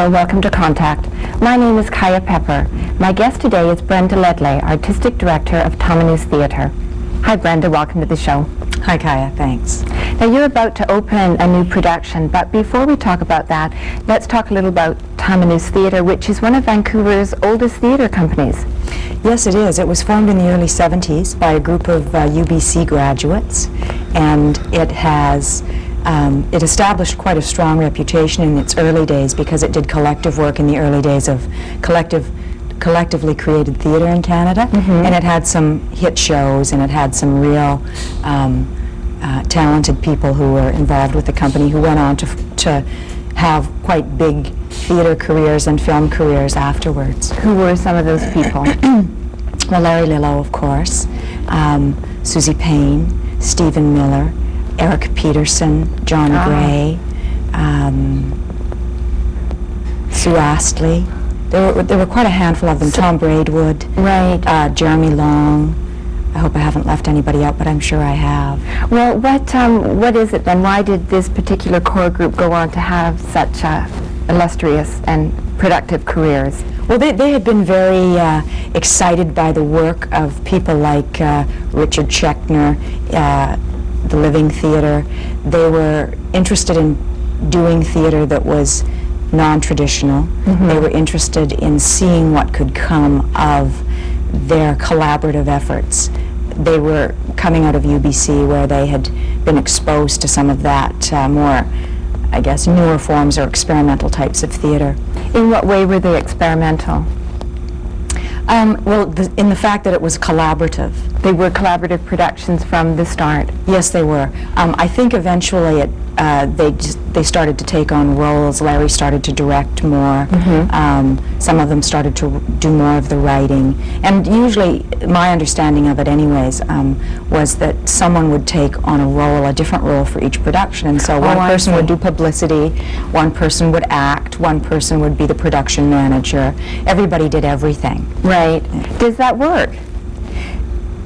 Hello, welcome to Contact. My name is Kaija Pepper. My guest today is Brenda Leadlay, Artistic Director of Tamahnous Theatre. Hi Brenda, welcome to the show. Hi Kaija, thanks. Now you're about to open a new production, but before we talk about that, let's talk a little about Tamahnous Theatre, which is one of Vancouver's oldest theatre companies. Yes, it is. It was formed in the early 70s by a group of UBC graduates, and it established quite a strong reputation in its early days because it did collective work in the early days of collectively created theatre in Canada, and it had some hit shows, and it had some real talented people who were involved with the company who went on to have quite big theatre careers and film careers afterwards. Who were some of those people? Well, Larry Lillo, of course, Susie Payne, Stephen Miller, Eric Peterson, John Gray, Sue Astley. There were quite a handful of them. Tom Braidwood, Right. Jeremy Long. I hope I haven't left anybody out, but I'm sure I have. Well, what is it then? Why did this particular core group go on to have such illustrious and productive careers? Well, they had been very excited by the work of people like Richard Schechner, the Living Theatre. They were interested in doing theatre that was non-traditional. They were interested in seeing what could come of their collaborative efforts. They were coming out of UBC, where they had been exposed to some of that more, I guess, newer forms or experimental types of theatre. In what way were they experimental? Well, in the fact that it was collaborative. They were collaborative productions from the start. Yes, they were. I think eventually they started to take on roles. Larry started to direct more. Some of them started to do more of the writing. And usually, my understanding of it anyways, was that someone would take on a different role for each production. And so one person would do publicity, one person would act, one person would be the production manager. Everybody did everything. Right. Does that work?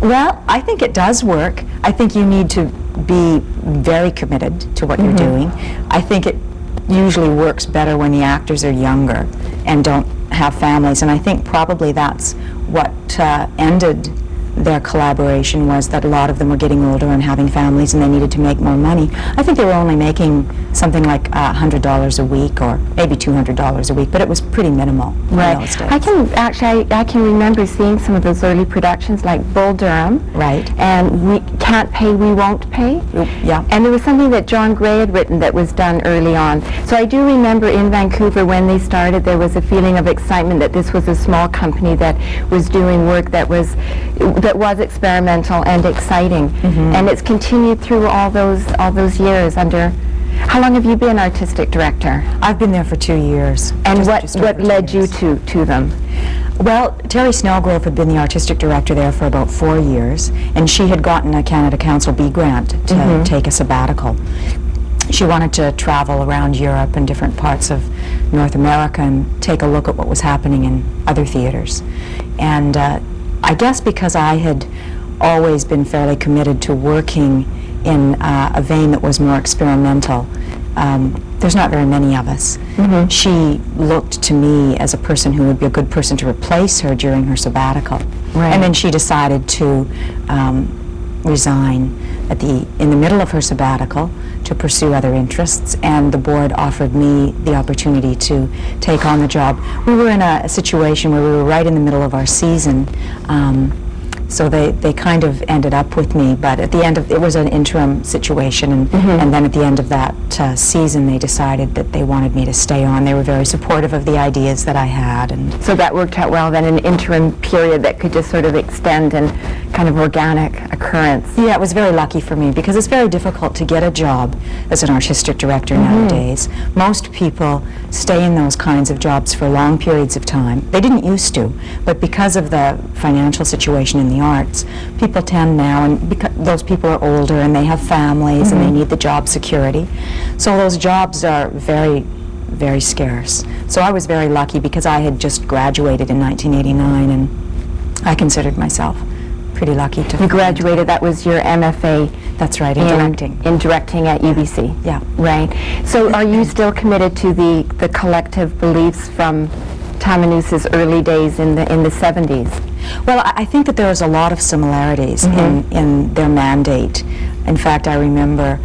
Well, I think it does work. I think you need to be very committed to what you're doing. I think it usually works better when the actors are younger and don't have families, and I think probably that's what ended their collaboration, was that a lot of them were getting older and having families, and they needed to make more money. I think they were only making something like $100 a week, or maybe $200 a week, but it was pretty minimal in those days. I can remember seeing some of those early productions like Bull Durham. Right. And We Can't Pay, We Won't Pay. Yeah. And there was something that John Gray had written that was done early on. So I do remember in Vancouver when they started, there was a feeling of excitement that this was a small company that was doing work that was experimental and exciting, and it's continued through all those years. How long have you been artistic director? I've been there for 2 years. And what led you to them? Well, Terry Snellgrove had been the artistic director there for about 4 years, and she had gotten a Canada Council B grant to take a sabbatical. She wanted to travel around Europe and different parts of North America and take a look at what was happening in other theaters. And I guess because I had always been fairly committed to working in a vein that was more experimental, there's not very many of us. She looked to me as a person who would be a good person to replace her during her sabbatical. Right. And then she decided to resign in the middle of her sabbatical to pursue other interests, and the board offered me the opportunity to take on the job. We were in a situation where we were right in the middle of our season, so they kind of ended up with me, but at the end of it was an interim situation, and then at the end of that season they decided that they wanted me to stay on. They were very supportive of the ideas that I had, and so that worked out well then, an interim period that could just sort of extend and kind of organic occurrence. Yeah, it was very lucky for me because it's very difficult to get a job as an artistic director nowadays. Most people stay in those kinds of jobs for long periods of time. They didn't used to, but because of the financial situation in the arts, people tend now, and because those people are older and they have families and they need the job security, so those jobs are very, very scarce. So I was very lucky because I had just graduated in 1989, and I considered myself pretty lucky to You find. graduated, that was your MFA That's right, in directing. in directing at UBC. Yeah. Right. So are you still committed to the collective beliefs from Tamahnous's early days in the 70s? Well, I think that there was a lot of similarities in their mandate. In fact, I remember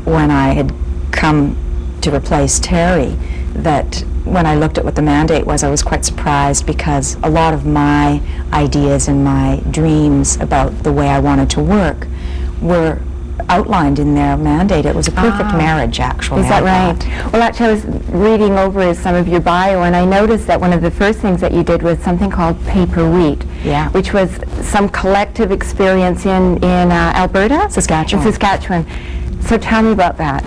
when I had come to replace Terry, that when I looked at what the mandate was, I was quite surprised, because a lot of my ideas and my dreams about the way I wanted to work were outlined in their mandate. It was a perfect marriage, actually. Is that I right? thought. Well, actually, I was reading over some of your bio, and I noticed that one of the first things that you did was something called Paper Wheat, Yeah. which was some collective experience in Alberta? Saskatchewan. In Saskatchewan. So tell me about that.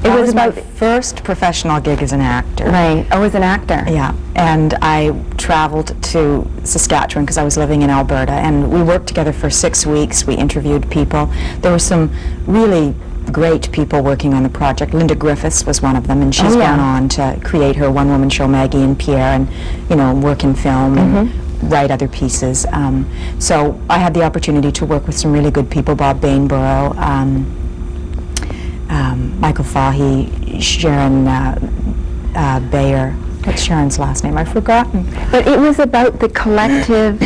It was my first professional gig as an actor. Right. Oh, as an actor. Yeah, and I traveled to Saskatchewan because I was living in Alberta, and we worked together for 6 weeks. We interviewed people. There were some really great people working on the project. Linda Griffiths was one of them, and she's gone on to create her one-woman show, Maggie and Pierre, and, you know, work in film and write other pieces. So I had the opportunity to work with some really good people, Bob Bainborough, Michael Fahey, Sharon Bayer. What's Sharon's last name? I've forgotten. But it was about the collective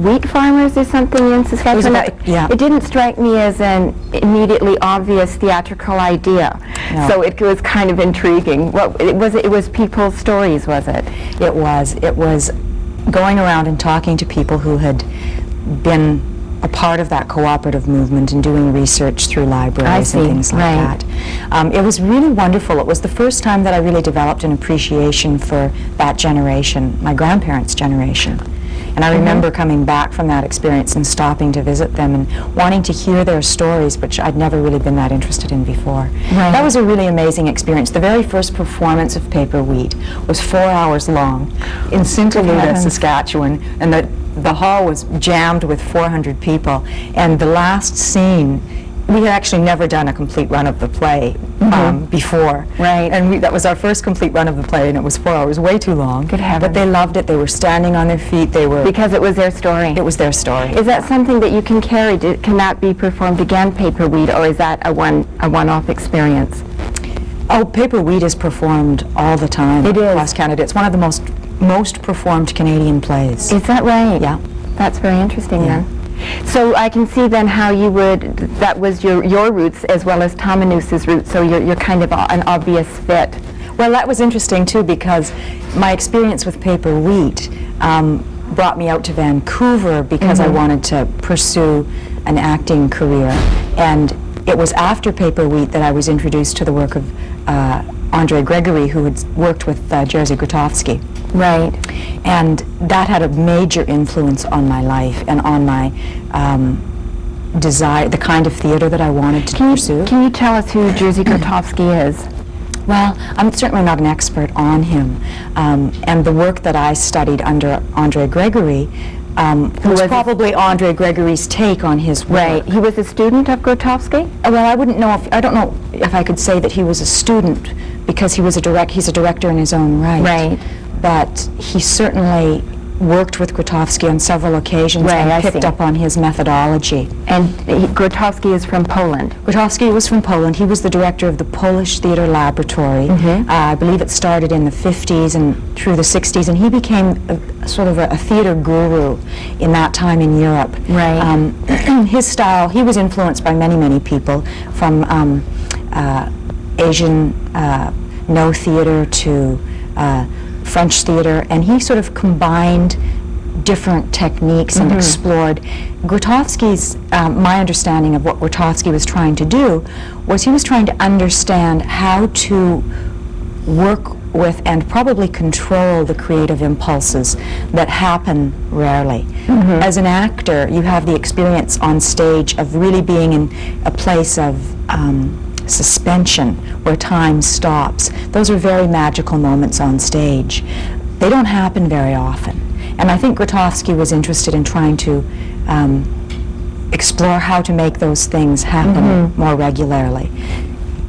wheat farmers or something in Saskatchewan. It didn't strike me as an immediately obvious theatrical idea. No. So it was kind of intriguing. What it was people's stories, was it? It was going around and talking to people who had been a part of that cooperative movement and doing research through libraries and things like that. It was really wonderful. It was the first time that I really developed an appreciation for that generation, my grandparents' generation. And I remember coming back from that experience and stopping to visit them and wanting to hear their stories, which I'd never really been that interested in before. That was a really amazing experience. The very first performance of Paper Wheat was 4 hours long in St. Luda, Saskatchewan, and the hall was jammed with 400 people. And the last scene, we had actually never done a complete run of the play before. Right. And that was our first complete run of the play, and it was 4 hours, way too long. Good heavens. But they loved it. They were standing on their feet. They were... Because it was their story. It was their story. Is that something that you can carry? Can that be performed again, Paper Wheat, or is that a one-off experience? Oh, Paper Wheat is performed all the time. It is. Across Canada. It's one of the most performed Canadian plays. Is that right? Yeah. That's very interesting then. So I can see then how you would, that was your roots as well as Tamahnous's roots, so you're kind of an obvious fit. Well, that was interesting too, because my experience with Paper Wheat brought me out to Vancouver because I wanted to pursue an acting career. And it was after Paper Wheat that I was introduced to the work of Andre Gregory, who had worked with Jerzy Grotowski. Right. And that had a major influence on my life and on my desire, the kind of theater that I wanted to pursue. Can you tell us who Jerzy Grotowski is? Well, I'm certainly not an expert on him. And the work that I studied under Andre Gregory was probably Andre Gregory's take on his work. Right. He was a student of Grotowski? Well, I don't know if I could say that he was a student, because he's a director in his own right. Right. But he certainly worked with Grotowski on several occasions and picked up on his methodology. And Grotowski is from Poland? Grotowski was from Poland. He was the director of the Polish Theatre Laboratory. I believe it started in the 50s and through the 60s, and he became sort of a theatre guru in that time in Europe. Right. His style, he was influenced by many, many people, from Asian no theatre to French theatre, and he sort of combined different techniques and explored. Grotowski's, my understanding of what Grotowski was trying to do was he was trying to understand how to work with and probably control the creative impulses that happen rarely. As an actor, you have the experience on stage of really being in a place of suspension, where time stops. Those are very magical moments on stage. They don't happen very often. And I think Grotowski was interested in trying to explore how to make those things happen more regularly.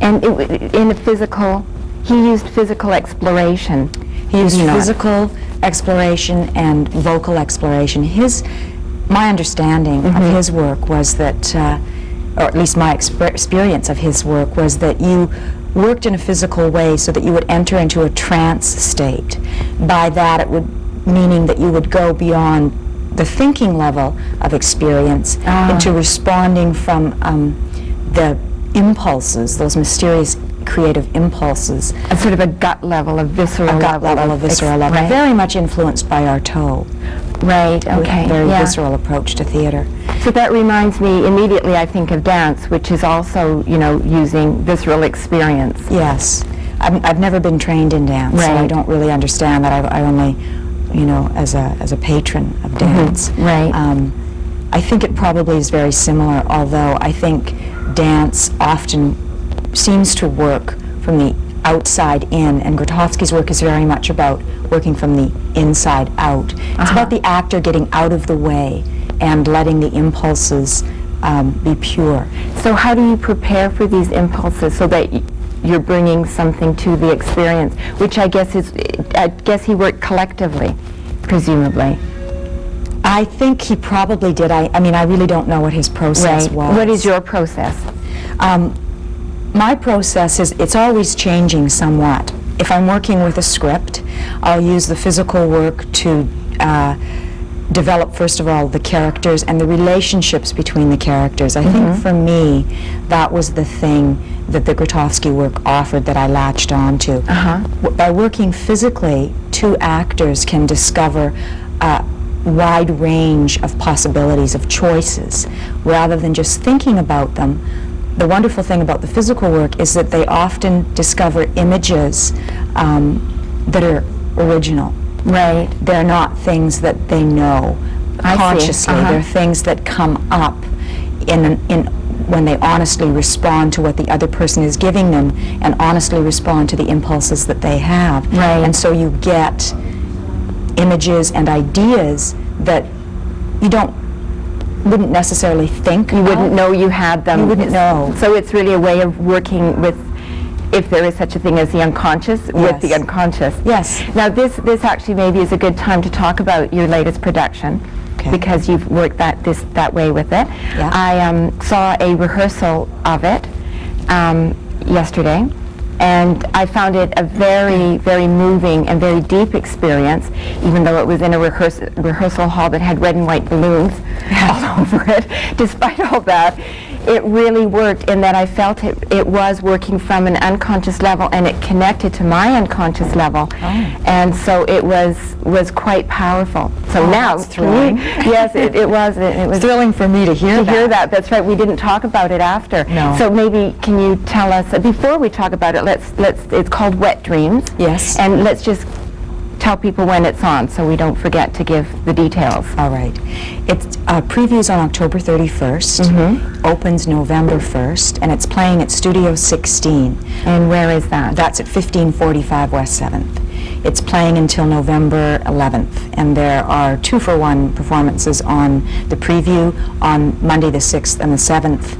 And in a physical, he used physical exploration. He used physical exploration and vocal exploration. His my understanding of his work was that, or at least my experience of his work was that you worked in a physical way so that you would enter into a trance state. By that, it would meaning that you would go beyond the thinking level of experience into responding from the impulses, those mysterious creative impulses. A sort of a gut level, a visceral level, right. very much influenced by Artaud. Right, okay. A very visceral approach to theater. So that reminds me immediately, I think, of dance, which is also, you know, using visceral experience. Yes. I've never been trained in dance, so I don't really understand that. I only, you know, as a patron of dance. Right. I think it probably is very similar, although I think dance often seems to work from the outside in, and Grotowski's work is very much about working from the inside out. It's about the actor getting out of the way and letting the impulses be pure. So how do you prepare for these impulses so that you're bringing something to the experience, which I guess he worked collectively, presumably. I think he probably did. I mean, I really don't know what his process was. What is your process? My process is, it's always changing somewhat. If I'm working with a script, I'll use the physical work to develop, first of all, the characters and the relationships between the characters. I think for me, that was the thing that the Grotowski work offered that I latched onto. By working physically, two actors can discover a wide range of possibilities, of choices, rather than just thinking about them. The wonderful thing about the physical work is that they often discover images that are original. Right. They're not things that they know consciously. They're things that come up when they honestly respond to what the other person is giving them and honestly respond to the impulses that they have. Right. And so you get images and ideas that you wouldn't necessarily think You wouldn't know you had them. You wouldn't know. So it's really a way of working with, if there is such a thing as the unconscious, with the unconscious. Yes. Now this actually maybe is a good time to talk about your latest production, because you've worked that way with it. Yeah. I saw a rehearsal of it yesterday, and I found it a very, very moving and very deep experience, even though it was in a rehearsal hall that had red and white balloons all over it. Despite all that, it really worked in that I felt it was working from an unconscious level, and it connected to my unconscious level, and so it was quite powerful. So now, that's thrilling. yes, it was. It was thrilling for me to hear that. That's right. We didn't talk about it after. No. So maybe can you tell us before we talk about it? It's called Wet Dreams. Yes. And let's just tell people when it's on, so we don't forget to give the details. All right. It's previews on October 31st, opens November 1st, and it's playing at Studio 16. And where is that? That's at 1545 West 7th. It's playing until November 11th, and there are 2-for-1 performances on the preview on Monday the 6th and the 7th,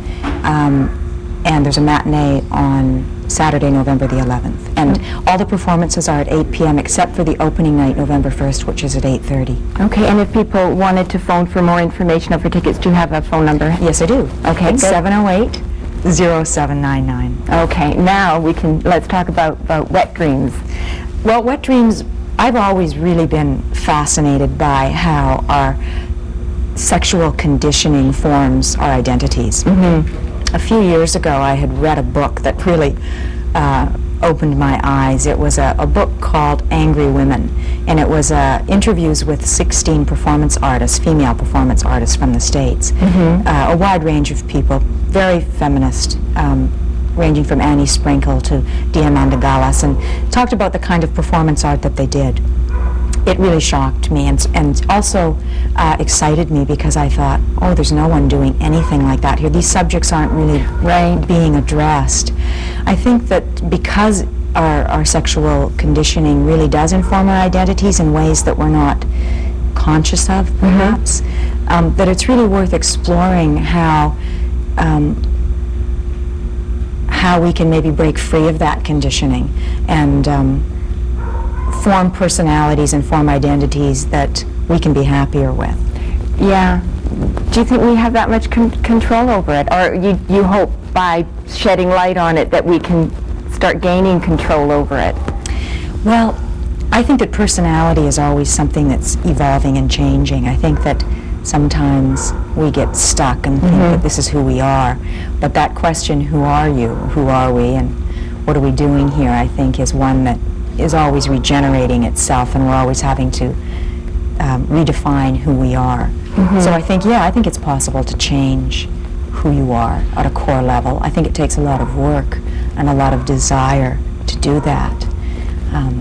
and there's a matinee on Saturday, November the 11th. And all the performances are at 8 p.m. except for the opening night, November 1st, which is at 8:30. Okay, and if people wanted to phone for more information or for tickets, do you have a phone number? Yes, I do. Okay, it's 708-0799. Okay, now let's talk about Wet Dreams. Well, Wet Dreams, I've always really been fascinated by how our sexual conditioning forms our identities. A few years ago, I had read a book that really opened my eyes. It was a book called Angry Women, and it was interviews with 16 performance artists, female performance artists from the States, a wide range of people, very feminist, ranging from Annie Sprinkle to Diamanda Gallas, and talked about the kind of performance art that they did. It really shocked me and also excited me, because I thought, oh, there's no one doing anything like that here. These subjects aren't really being addressed. I think that because our sexual conditioning really does inform our identities in ways that we're not conscious of, perhaps, that it's really worth exploring how we can maybe break free of that conditioning and form personalities and form identities that we can be happier with. Yeah, do you think we have that much control over it? Or you hope by shedding light on it that we can start gaining control over it? Well, I think that personality is always something that's evolving and changing. I think that sometimes we get stuck and think that this is who we are. But that question, who are you, who are we, and what are we doing here, I think is one that is always regenerating itself, and we're always having to redefine who we are. So I think, I think it's possible to change who you are at a core level. I think it takes a lot of work and a lot of desire to do that.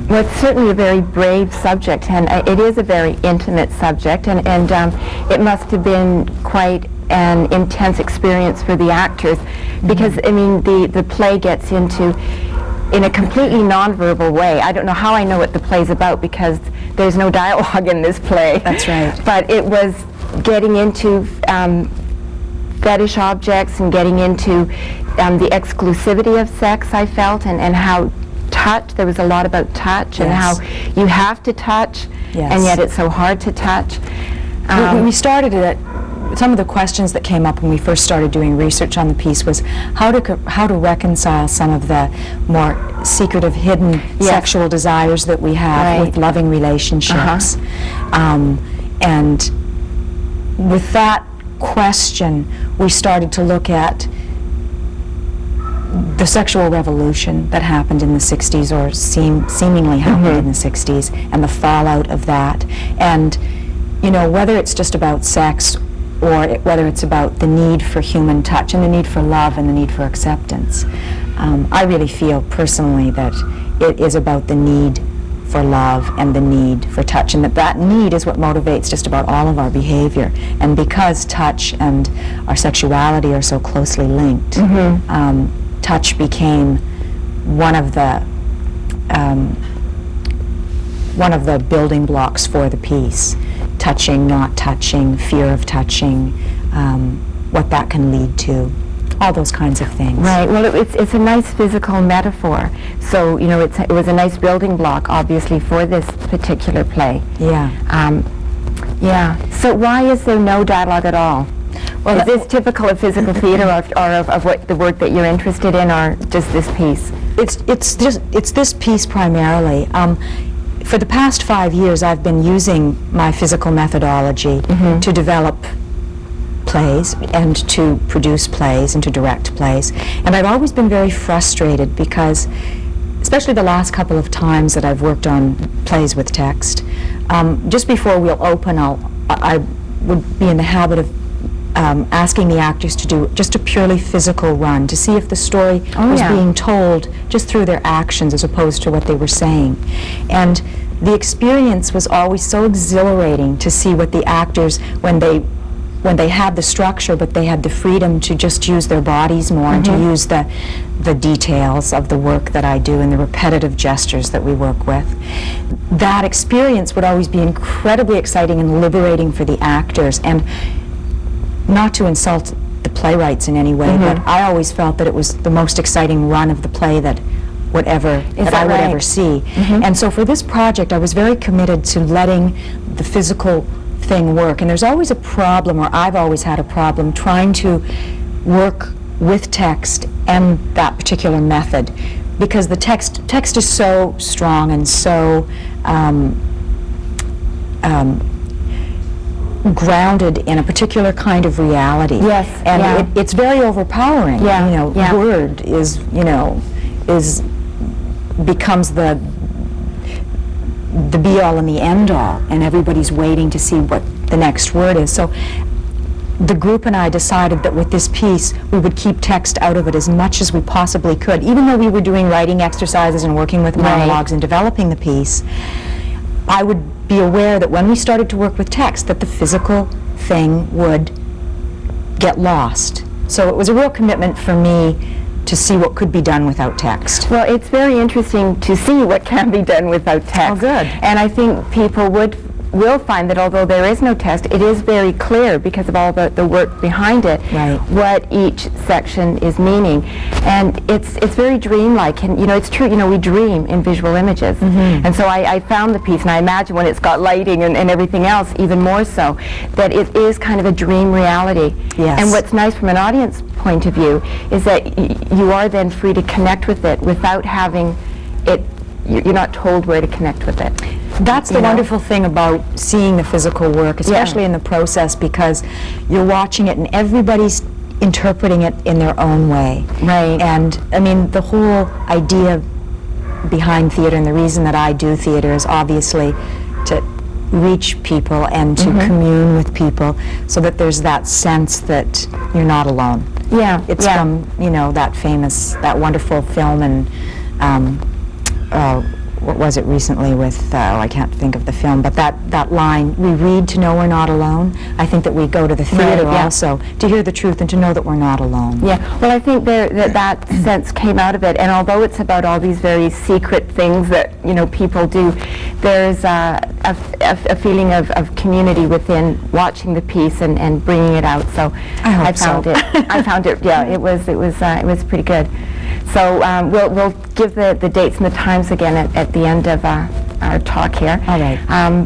Well, it's certainly a very brave subject, and it is a very intimate subject, and it must have been quite an intense experience for the actors, because, I mean, the play gets into, in a completely nonverbal way. I don't know how I know what the play's about, because there's no dialogue in this play. That's right. But it was getting into fetish objects and getting into the exclusivity of sex, I felt, and how touch, there was a lot about touch, and how you have to touch, and yet it's so hard to touch. When we started it, some of the questions that came up when we first started doing research on the piece was how to reconcile some of the more secretive, hidden sexual desires that we have with loving relationships. And with that question, we started to look at the sexual revolution that happened in the 60s, or seemingly happened in the 60s, and the fallout of that. And, you know, whether it's just about sex, or whether it's about the need for human touch, and the need for love, and the need for acceptance. I really feel personally that it is about the need for love and the need for touch, and that need is what motivates just about all of our behavior. And because touch and our sexuality are so closely linked, touch became one of the building blocks for the piece. Touching, not touching, fear of touching, what that can lead to, all those kinds of things. Right. Well, it's a nice physical metaphor. So, you know, it was a nice building block, obviously, for this particular play. Yeah. So why is there no dialogue at all? Well, is this typical of physical theater, or of what the work that you're interested in, or just this piece? It's this piece primarily. For the past 5 years, I've been using my physical methodology to develop plays and to produce plays and to direct plays. And I've always been very frustrated because, especially the last couple of times that I've worked on plays with text, just before we'll open, I would be in the habit of asking the actors to do just a purely physical run to see if the story was being told just through their actions as opposed to what they were saying. And the experience was always so exhilarating to see what the actors, when they had the structure but they had the freedom to just use their bodies more and to use the details of the work that I do and the repetitive gestures that we work with. That experience would always be incredibly exciting and liberating for the actors. And not to insult the playwrights in any way, but I always felt that it was the most exciting run of the play that I would ever see. And so for this project, I was very committed to letting the physical thing work. And there's always a problem, or I've always had a problem, trying to work with text and that particular method, because the text is so strong and so grounded in a particular kind of reality. Yes. And it's very overpowering. Yeah. You know, word becomes the be-all and the end-all, and everybody's waiting to see what the next word is. So the group and I decided that with this piece, we would keep text out of it as much as we possibly could. Even though we were doing writing exercises and working with monologues and developing the piece, I would be aware that when we started to work with text, that the physical thing would get lost. So it was a real commitment for me to see what could be done without text. Well, it's very interesting to see what can be done without text. Oh, good. And I think people would will find that although there is no test, it is very clear because of all the work behind it, Right. what each section is meaning. And it's very dreamlike, and it's true, we dream in visual images. And so I found the piece, and I imagine when it's got lighting and everything else, even more so, that it is kind of a dream reality. Yes. And what's nice from an audience point of view is that you are then free to connect with it without having it, you're not told where to connect with it. That's the wonderful thing about seeing the physical work, especially in the process, because you're watching it and everybody's interpreting it in their own way. Right. And, I mean, the whole idea behind theater, and the reason that I do theater, is obviously to reach people and to commune with people, so that there's that sense that you're not alone. Yeah. It's from, that wonderful film, and what was it recently with, I can't think of the film, but that line, we read to know we're not alone. I think that we go to the theater also to hear the truth and to know that we're not alone. Yeah, well, I think that sense came out of it, and although it's about all these very secret things that, people do, there's a feeling of community within watching the piece and bringing it out. So I found it, yeah, it was pretty good. So we'll give the dates and the times again at the end of our talk here. All right.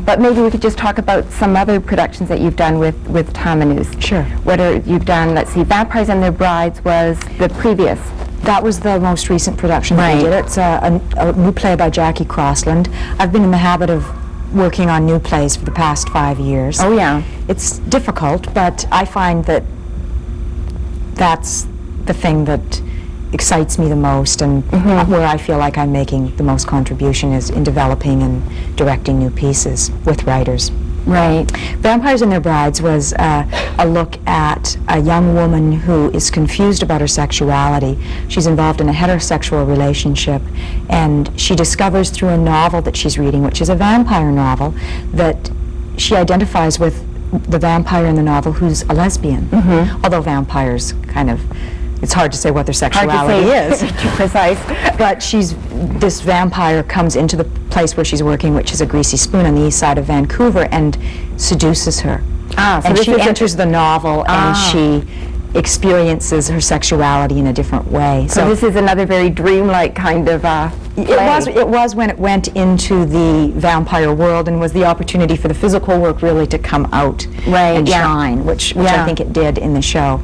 But maybe we could just talk about some other productions that you've done with Tamahnous. Sure. You've done, let's see, Vampires and Their Brides was the previous. That was the most recent production that we did. It's a new play by Jackie Crossland. I've been in the habit of working on new plays for the past 5 years. Oh, yeah. It's difficult, but I find that that's the thing that excites me the most, and where I feel like I'm making the most contribution is in developing and directing new pieces with writers. Right. Vampires and Their Brides was a look at a young woman who is confused about her sexuality. She's involved in a heterosexual relationship, and she discovers through a novel that she's reading, which is a vampire novel, that she identifies with the vampire in the novel who's a lesbian. Although vampires it's hard to say what their sexuality is. Too precise. But this vampire comes into the place where she's working, which is a greasy spoon on the east side of Vancouver, and seduces her. And she enters the novel, and she experiences her sexuality in a different way. So this is another very dreamlike kind of play. It was when it went into the vampire world, and was the opportunity for the physical work really to come out and shine, which I think it did in the show.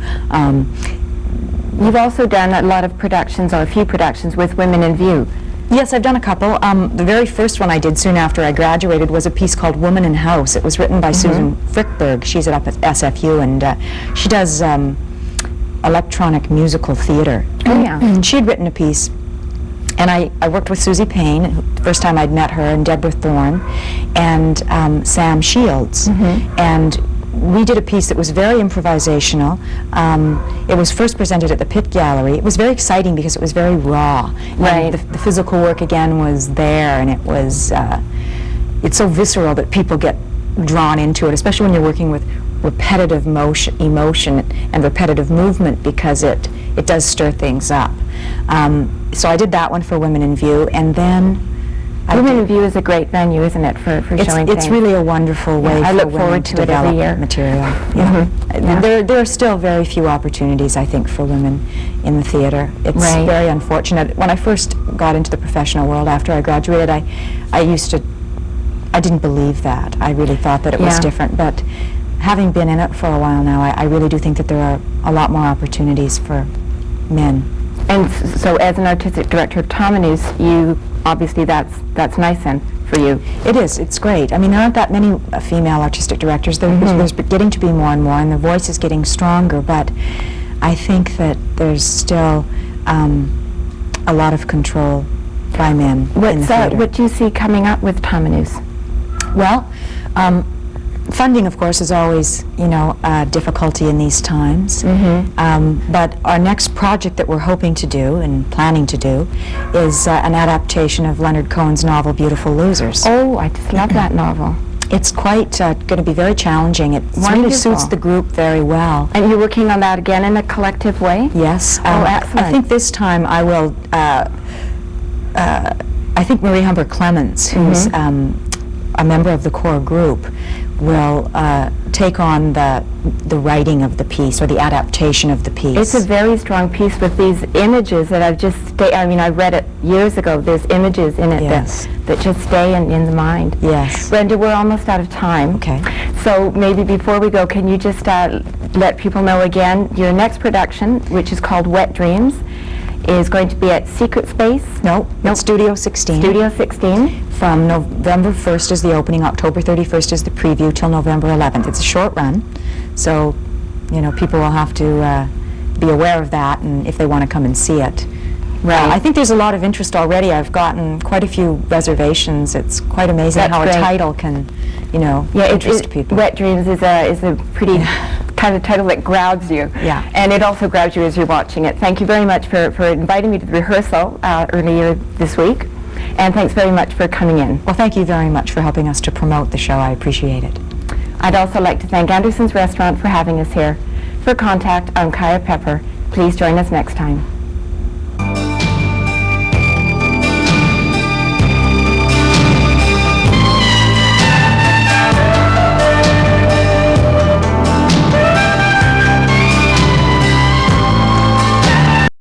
You've also done a lot of productions, or a few productions, with Women in View. Yes, I've done a couple. The very first one I did soon after I graduated was a piece called Woman in House. It was written by Susan Frickberg. She's up at SFU, and she does electronic musical theater. Oh, yeah. And she had written a piece, and I worked with Susie Payne, the first time I'd met her, and Deborah Thorne, and Sam Shields. And we did a piece that was very improvisational. It was first presented at the Pitt Gallery. It was very exciting because it was very raw. Right. And the physical work again was there, and it was, it's so visceral that people get drawn into it, especially when you're working with repetitive emotion and repetitive movement, because it does stir things up. So I did that one for Women in View, and then Women in View is a great venue, isn't it, for showing things? It's really a wonderful way I for look women forward to to it develop every year. material. And there are still very few opportunities, I think, for women in the theater. It's very unfortunate. When I first got into the professional world after I graduated, I didn't believe that. I really thought that it was different. But having been in it for a while now, I really do think that there are a lot more opportunities for men. And so as an artistic director of Tamahnous, obviously that's nice then for you. It is. It's great. I mean, there aren't that many female artistic directors. There's getting to be more and more, and the voice is getting stronger, but I think that there's still a lot of control by men in the theater. What do you see coming up with Tamahnous? Well, funding, of course, is always, a difficulty in these times. But our next project that we're hoping to do and planning to do is an adaptation of Leonard Cohen's novel, Beautiful Losers. Oh, I just love that novel. It's quite going to be very challenging. It really suits the group very well. And you're working on that again in a collective way? Yes. Excellent. I think this time I will, I think Marie Humber Clements, who's a member of the core group will take on the writing of the piece or the adaptation of the piece. It's a very strong piece with these images that I've just I mean, I read it years ago. There's images in it Yes. that just stay in the mind. Yes. Brenda, we're almost out of time. Okay. So maybe before we go, can you just let people know again, your next production, which is called Wet Dreams, is going to be at Secret Space? Nope. Studio 16. Studio 16. From November 1st is the opening, October 31st is the preview, till November 11th. It's a short run, so, you know, people will have to be aware of that, and if they want to come and see it. Right. I think there's a lot of interest already. I've gotten quite a few reservations. It's quite amazing That's how great. a title can, you know, interest people. Wet Dreams is a pretty kind of title that grabs you. Yeah. And it also grabs you as you're watching it. Thank you very much for inviting me to the rehearsal earlier this week. And thanks very much for coming in. Well, thank you very much for helping us to promote the show. I appreciate it. I'd also like to thank Anderson's Restaurant for having us here. For contact, I'm Kaija Pepper. Please join us next time.